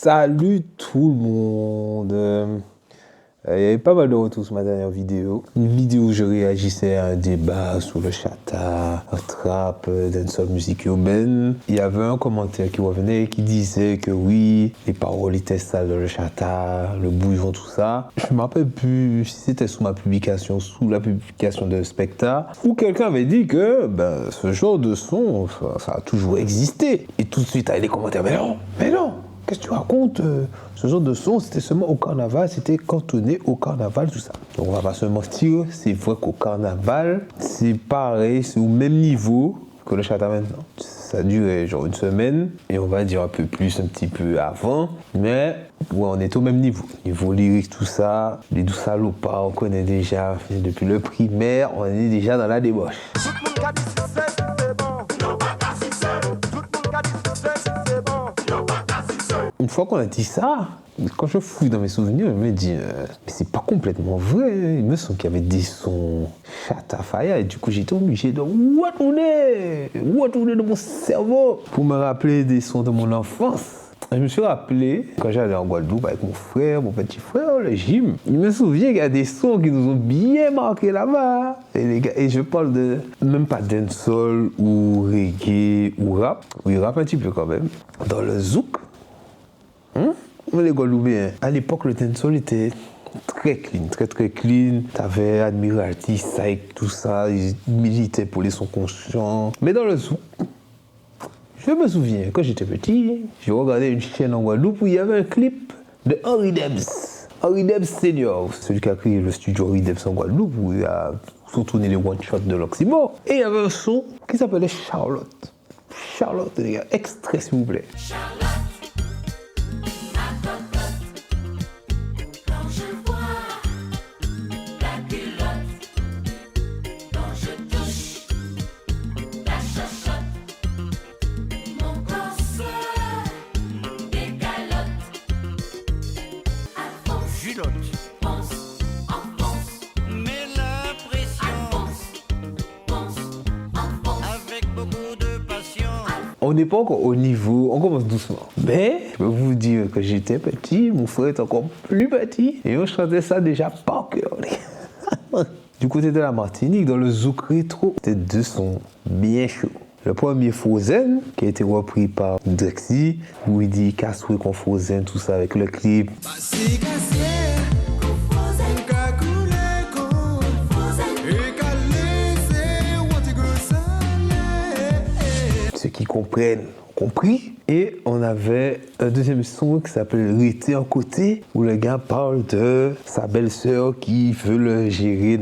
Salut tout le monde. Il y avait pas mal de retours sur ma dernière vidéo. Une vidéo où je réagissais à un débat sur le chata, un trap, dancehall, musique urbaine. Il y avait un commentaire qui revenait qui disait que oui, les paroles étaient sales dans le chata, le bouillon, tout ça. Je me rappelle plus si c'était sous ma publication, sous la publication de Specta, où quelqu'un avait dit que ce genre de son, ça a toujours existé. Et tout de suite, il y a des commentaires, mais non, qu'est-ce que tu racontes? Ce genre de son, c'était seulement au carnaval, c'était cantonné au carnaval, tout ça. Donc on va pas se mentir, c'est vrai qu'au carnaval, c'est pareil, c'est au même niveau que le chata maintenant. Ça durait genre une semaine, et on va dire un peu plus, un petit peu avant, mais ouais, on est au même niveau. Niveau lyrique, tout ça, les douces salopards, on connaît déjà, depuis le primaire, on est déjà dans la débauche. Une fois qu'on a dit ça, quand je fouille dans mes souvenirs, je me dis, mais c'est pas complètement vrai. Il me semble qu'il y avait des sons chata faya, et du coup j'étais obligé de retourner dans mon cerveau pour me rappeler des sons de mon enfance. Je me suis rappelé, quand j'allais en Guadeloupe avec mon frère, mon petit frère, le gym, il me souvient qu'il y a des sons qui nous ont bien marqué là-bas. Et je parle de, même pas dancehall ou reggae ou rap, oui rap un petit peu quand même, dans le zouk. Les Guadeloupéens, à l'époque, le dancehall était très clean, très clean. T'avais Admiralty, Psych, tout ça, ils militaient pour les sons conscients. Mais dans le zouk, je me souviens, quand j'étais petit, j'ai regardé une chaîne en Guadeloupe où il y avait un clip de Henri Debs. Henri Debs Senior, celui qui a créé le studio Henri Debs en Guadeloupe, où il a tourné les one-shots de l'Oxymore. Et il y avait un son qui s'appelait Charlotte. Charlotte, les gars, extrait s'il vous plaît. On n'est pas encore au niveau, on commence doucement. Mais je peux vous dire que j'étais petit, mon frère est encore plus petit, et on chantait ça déjà par cœur. Du côté de la Martinique, dans le zouk rétro, c'était deux sons bien chauds. Le premier, Frozen, qui a été repris par Drexy, où il dit casse-oué qu'on Frozen, tout ça avec le clip. Ceux qui comprennent, compris. Et on avait un deuxième son qui s'appelle Rété en côté, où le gars parle de sa belle-sœur qui veut le gérer.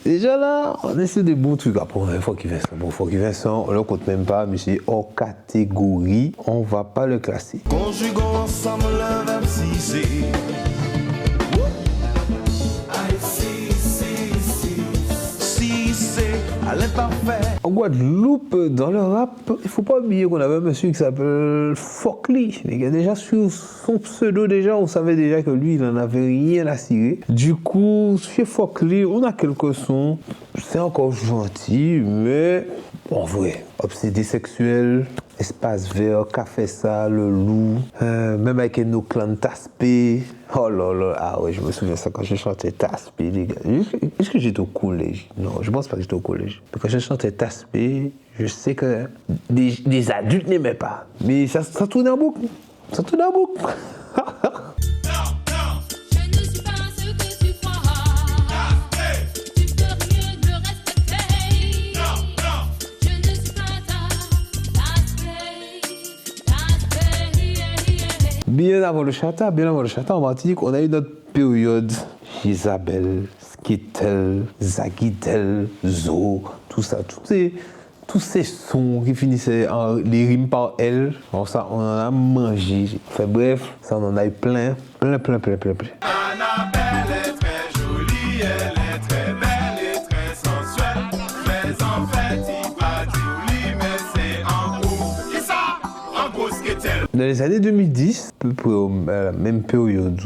Déjà là, on essaie des bons trucs. Après, il faut qu'il Vincent, on ne le compte même pas, mais c'est hors catégorie, on va pas le classer. Conjuguons ensemble le verbe si. En Guadeloupe, dans le rap, il ne faut pas oublier qu'on avait un monsieur qui s'appelle Fokli. Les gars, déjà sur son pseudo, déjà, on savait déjà que lui, il n'en avait rien à cirer. Du coup, chez Fokli, on a quelques sons. C'est encore gentil, mais en vrai, obsédé sexuel, espace vert, café ça, le loup, même avec nos clans Taspé. Oh là là, ah ouais, je me souviens ça quand je chantais Taspé, les gars. Est-ce que j'étais au collège? Non, je pense pas que j'étais au collège. Mais quand je chantais Taspé, je sais que des adultes n'aimaient pas. Mais ça tournait en boucle. Ça tournait en boucle. Bien avant le chata, en Martinique, on a eu notre période Isabelle, Skittle, Zaguitel, Zo, tout ça, tous ces sons qui finissaient en les rimes par L, alors ça, on en a mangé. Enfin bref, ça, on en a eu plein. Annabelle est très jolie, elle est très belle et très sensuelle, mais en fait, il va dire oui, mais c'est en cours. Qui ça? Dans les années 2010, à peu près à la même période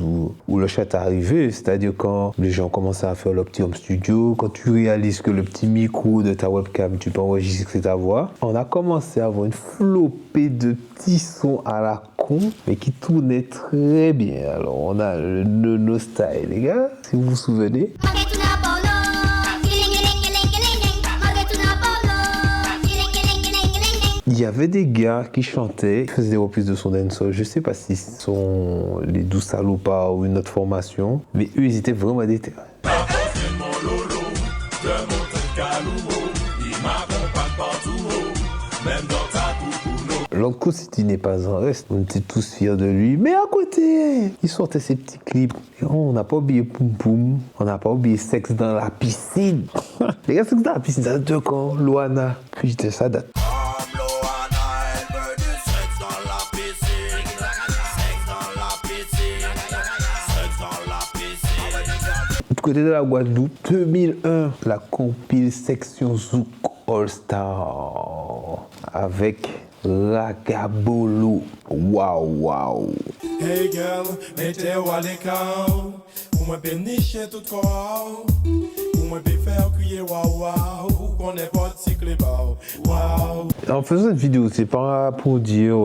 où le chat est arrivé, c'est-à-dire quand les gens commençaient à faire leur petit home studio, quand tu réalises que le petit micro de ta webcam, tu peux enregistrer ta voix, on a commencé à avoir une flopée de petits sons à la con, mais qui tournaient très bien. Alors on a le Nono Style, les gars, si vous vous souvenez. Il y avait des gars qui chantaient, qui faisaient des reprises de son dancehall. Je sais pas si ce sont les Douze Salopards ou une autre formation, mais eux, ils étaient vraiment déter. L'Uncle City n'est pas un reste, on était tous fiers de lui. Mais à côté, il sortait ses petits clips. Et on n'a pas oublié Poum Poum, on n'a pas oublié Sexe dans la piscine. Les gars, Sexe dans la piscine, ça date de quand? Loana. Putain, ça date. Du côté de la Guadeloupe, 2001, la compile section Zouk All Star avec Ragabolo. Waouh. Hey girl, mettez-vous à l'écart. Pour moi pénicher tout corps. Pour moi faire crier waouh. Qu'on est pas de cycle waouh. En faisant cette vidéo, c'est pas pour dire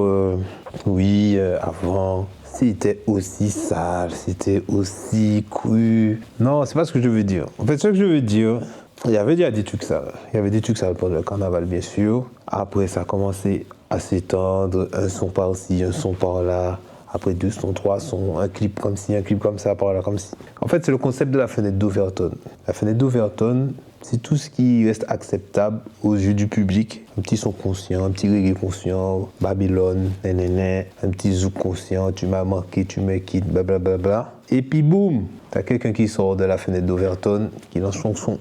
avant c'était aussi sale, c'était aussi cru. Non, c'est pas ce que je veux dire. En fait, ce que je veux dire, il y avait déjà des trucs sales. Il y avait des trucs sales pendant le carnaval, bien sûr. Après, ça a commencé à s'étendre. Un son par-ci, un son par-là. Après 2 sons, 3 sons, un clip comme ci, un clip comme ça, par-là, comme ci. En fait, c'est le concept de la fenêtre d'Overton. La fenêtre d'Overton, c'est tout ce qui reste acceptable aux yeux du public. Un petit son conscient, un petit reggae conscient, Babylone, un petit zouk conscient, tu m'as manqué, tu me quittes, blablabla. Et puis boum, t'as quelqu'un qui sort de la fenêtre d'Overton, qui lance son son.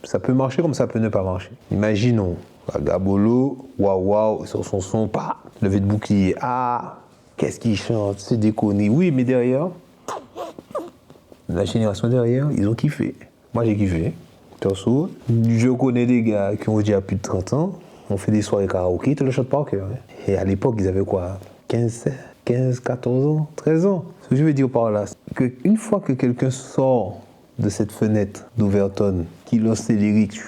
Ça peut marcher comme ça peut ne pas marcher. Imaginons, Gabolo, waouh, sur son son, pas, levé de bouclier, qu'est-ce qu'il chante, c'est déconné. Oui, mais derrière, la génération derrière, ils ont kiffé. Moi, j'ai kiffé. Perso, je connais des gars qui ont déjà plus de 30 ans, on fait des soirées karaoké, ils te le chantent par cœur. Et à l'époque, ils avaient quoi, 15, 14 ans, 13 ans. Ce que je veux dire par là, c'est qu'une fois que quelqu'un sort de cette fenêtre d'Overton, qui lance ses lyriques,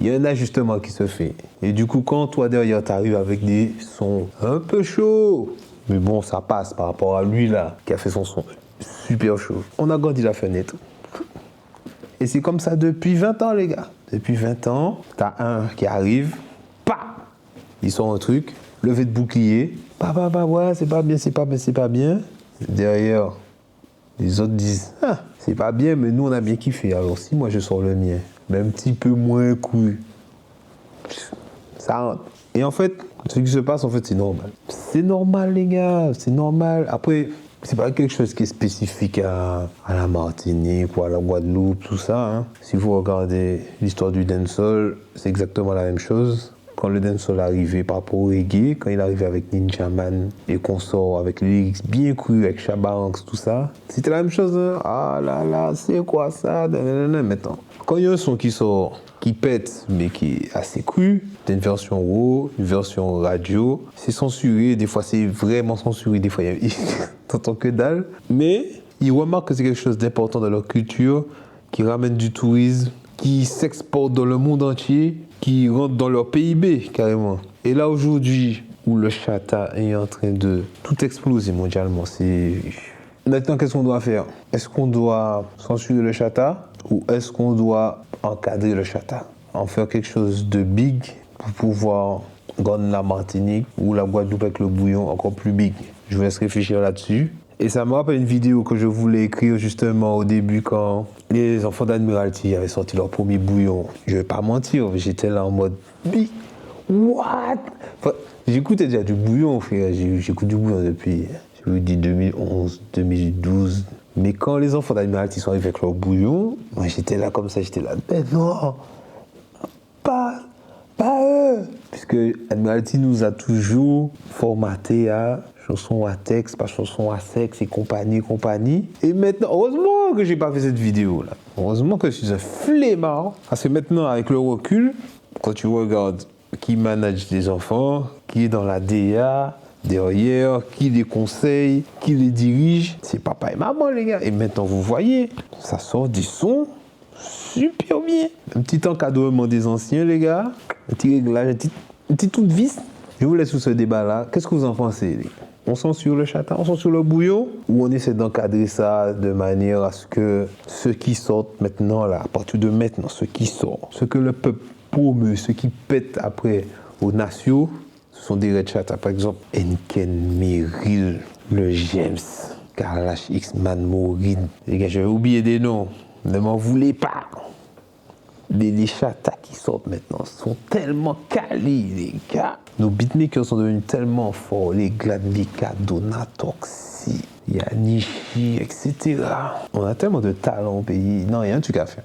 il y a un ajustement qui se fait. Et du coup, quand toi derrière, t'arrives avec des sons un peu chauds, mais bon, ça passe par rapport à lui là, qui a fait son son super chaud. On a grandi la fenêtre. Et c'est comme ça depuis 20 ans, les gars. Depuis 20 ans, t'as un qui arrive, il sort un truc, levé de bouclier, ouais, c'est pas bien, c'est pas bien, c'est pas bien. Derrière, les autres disent, c'est pas bien, mais nous on a bien kiffé. Alors si moi je sors le mien, mais un petit peu moins cool, ça rentre. Et en fait, ce qui se passe, en fait, c'est normal. C'est normal, les gars, c'est normal. Après, c'est pas quelque chose qui est spécifique à la Martinique ou à la Guadeloupe, tout ça. Hein. Si vous regardez l'histoire du dancehall, c'est exactement la même chose. Quand le dancehall arrivait par rapport au reggae, quand il arrivait avec Ninjaman et qu'on sort avec les lyrics bien crus, avec Shabba Ranks, tout ça, c'était la même chose. Hein. Ah là là, c'est quoi ça? Maintenant, quand il y a un son qui sort, qui pète, mais qui est assez cru, t'as une version raw, une version radio, c'est censuré, des fois c'est vraiment censuré, des fois t'entends que dalle, mais ils remarquent que c'est quelque chose d'important dans leur culture, qui ramène du tourisme, qui s'exporte dans le monde entier, qui rentre dans leur PIB carrément. Et là aujourd'hui, où le chata est en train de tout exploser mondialement, c'est... Maintenant, qu'est-ce qu'on doit faire? Est-ce qu'on doit censurer le chata ou est-ce qu'on doit encadrer le chata? En faire quelque chose de big pour pouvoir gagner la Martinique ou la Guadeloupe avec le bouillon encore plus big. Je vous laisse réfléchir là-dessus. Et ça me rappelle une vidéo que je voulais écrire justement au début quand les enfants d'Admiralty avaient sorti leur premier bouillon. Je vais pas mentir, j'étais là en mode what? Enfin, j'écoutais déjà du bouillon, frère. J'écoute du bouillon depuis, je vous dis, 2011, 2012. Mais quand les enfants d'Admiralty sont arrivés avec leur bouillon, moi j'étais là comme ça, j'étais là, mais non, pas eux. Puisque Admiralty nous a toujours formaté à chanson à texte, pas chanson à sexe et compagnie. Et maintenant, heureusement que j'ai pas fait cette vidéo là. Heureusement que je suis un flemmard. Parce que maintenant, avec le recul, quand tu regardes qui manage les enfants, qui est dans la DA, derrière, qui les conseille, qui les dirige. C'est papa et maman, les gars. Et maintenant, vous voyez, ça sort du son super bien. Un petit encadrement des anciens, les gars. Un petit réglage, un petit tout de vis. Je vous laisse sur ce débat-là. Qu'est-ce que vous en pensez, les gars? On censure le chata, on censure le bouillon, ou on essaie d'encadrer ça de manière à ce que ceux qui sortent maintenant, là, à partir de maintenant, ceux qui sortent, ceux que le peuple promeut, ceux qui pètent après aux nations, ce sont des Red Chata, par exemple, Enken, Meryl, le James, Kalash, X-Man, Maureen. Les gars, je vais oublier des noms, ne m'en voulez pas. Les chatas qui sortent maintenant sont tellement quali, les gars. Nos beatmakers sont devenus tellement forts. Les Gladmika, Donatoxi, Yanishi, etc. On a tellement de talent au pays. Non, il y a un truc à faire.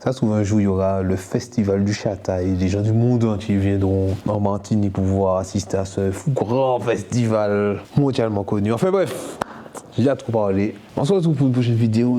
Ça se trouve, un jour, il y aura le festival du chata et les gens du monde entier viendront en Martinique pour pouvoir assister à ce grand festival mondialement connu. Enfin bref, j'ai déjà trop parlé. On se retrouve pour une prochaine vidéo.